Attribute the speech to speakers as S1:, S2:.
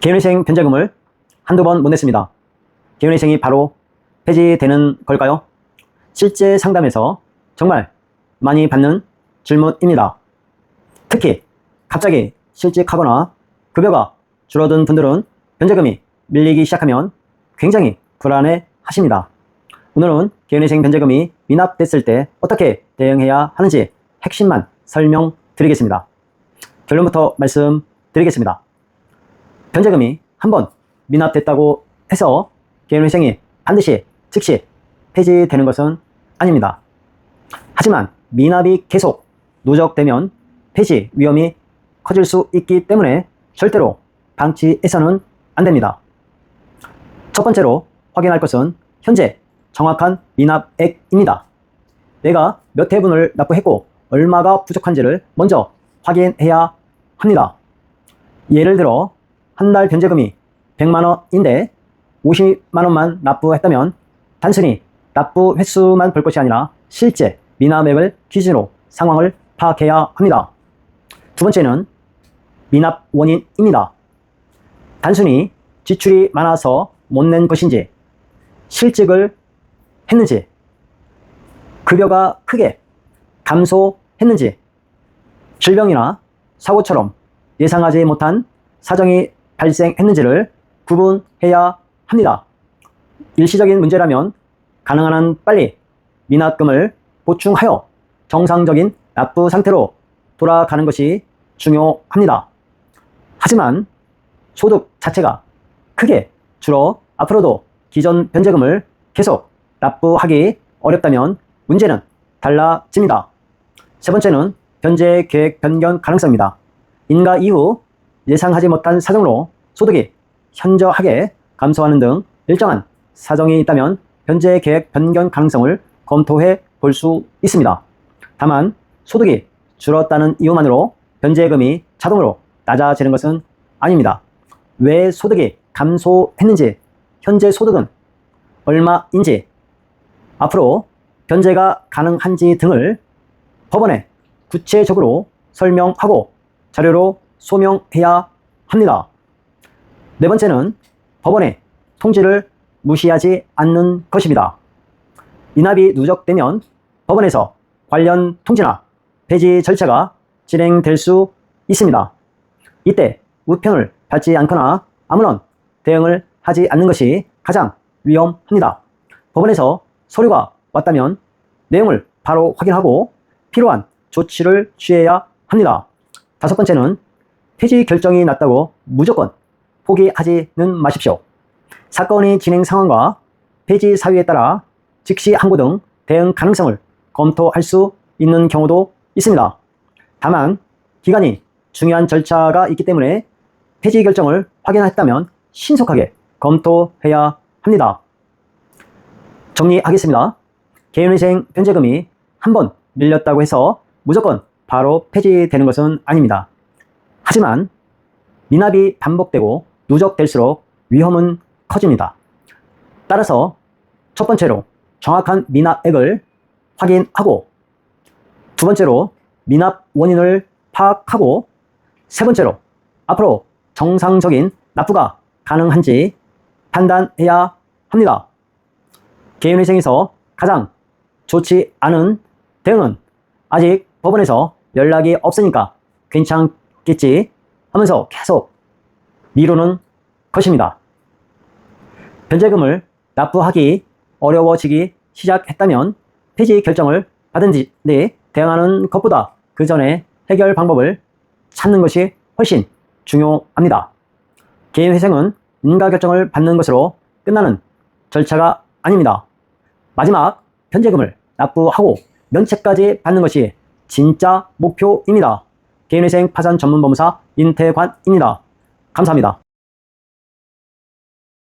S1: 개인회생 변제금을 한두 번 못 냈습니다. 개인회생이 바로 폐지되는 걸까요? 실제 상담에서 정말 많이 받는 질문입니다. 특히 갑자기 실직하거나 급여가 줄어든 분들은 변제금이 밀리기 시작하면 굉장히 불안해 하십니다. 오늘은 개인회생 변제금이 미납됐을 때 어떻게 대응해야 하는지 핵심만 설명드리겠습니다. 결론부터 말씀드리겠습니다. 변제금이 한번 미납됐다고 해서 개인회생이 반드시 즉시 폐지되는 것은 아닙니다. 하지만 미납이 계속 누적되면 폐지 위험이 커질 수 있기 때문에 절대로 방치해서는 안 됩니다. 첫 번째로 확인할 것은 현재 정확한 미납액입니다. 내가 몇 회분을 납부했고 얼마가 부족한지를 먼저 확인해야 합니다. 예를 들어 한 달 변제금이 100만원인데 50만원만 납부했다면 단순히 납부 횟수만 볼 것이 아니라 실제 미납액을 기준으로 상황을 파악해야 합니다. 두 번째는 미납 원인입니다. 단순히 지출이 많아서 못 낸 것인지, 실직을 했는지, 급여가 크게 감소했는지, 질병이나 사고처럼 예상하지 못한 사정이 발생했는지를 구분해야 합니다. 일시적인 문제라면 가능한 한 빨리 미납금을 보충하여 정상적인 납부 상태로 돌아가는 것이 중요합니다. 하지만 소득 자체가 크게 줄어 앞으로도 기존 변제금을 계속 납부하기 어렵다면 문제는 달라집니다. 세 번째는 변제 계획 변경 가능성입니다. 인가 이후 예상하지 못한 사정으로 소득이 현저하게 감소하는 등 일정한 사정이 있다면 변제 계획 변경 가능성을 검토해 볼 수 있습니다. 다만 소득이 줄었다는 이유만으로 변제금이 자동으로 낮아지는 것은 아닙니다. 왜 소득이 감소했는지, 현재 소득은 얼마인지, 앞으로 변제가 가능한지 등을 법원에 구체적으로 설명하고 자료로 소명해야 합니다. 네 번째는 법원의 통지를 무시하지 않는 것입니다. 미납이 누적되면 법원에서 관련 통지나 폐지 절차가 진행될 수 있습니다. 이때 우편을 받지 않거나 아무런 대응을 하지 않는 것이 가장 위험합니다. 법원에서 서류가 왔다면 내용을 바로 확인하고 필요한 조치를 취해야 합니다. 다섯 번째는 폐지 결정이 났다고 무조건 포기하지는 마십시오. 사건의 진행 상황과 폐지 사유에 따라 즉시 항고 등 대응 가능성을 검토할 수 있는 경우도 있습니다. 다만 기간이 중요한 절차가 있기 때문에 폐지 결정을 확인했다면 신속하게 검토해야 합니다. 정리하겠습니다. 개인회생 변제금이 한번 밀렸다고 해서 무조건 바로 폐지되는 것은 아닙니다. 하지만 미납이 반복되고 누적될수록 위험은 커집니다. 따라서 첫 번째로 정확한 미납액을 확인하고, 두 번째로 미납 원인을 파악하고, 세 번째로 앞으로 정상적인 납부가 가능한지 판단해야 합니다. 개인회생에서 가장 좋지 않은 대응은 아직 법원에서 연락이 없으니까 괜찮겠지 하면서 계속 미루는 것입니다. 변제금을 납부하기 어려워지기 시작했다면 폐지 결정을 받은 뒤에 대응하는 것보다 그 전에 해결 방법을 찾는 것이 훨씬 중요합니다. 개인회생은 인가 결정을 받는 것으로 끝나는 절차가 아닙니다. 마지막 변제금을 납부하고 면책까지 받는 것이 진짜 목표입니다. 개인회생 파산 전문법무사 인태관입니다. 감사합니다.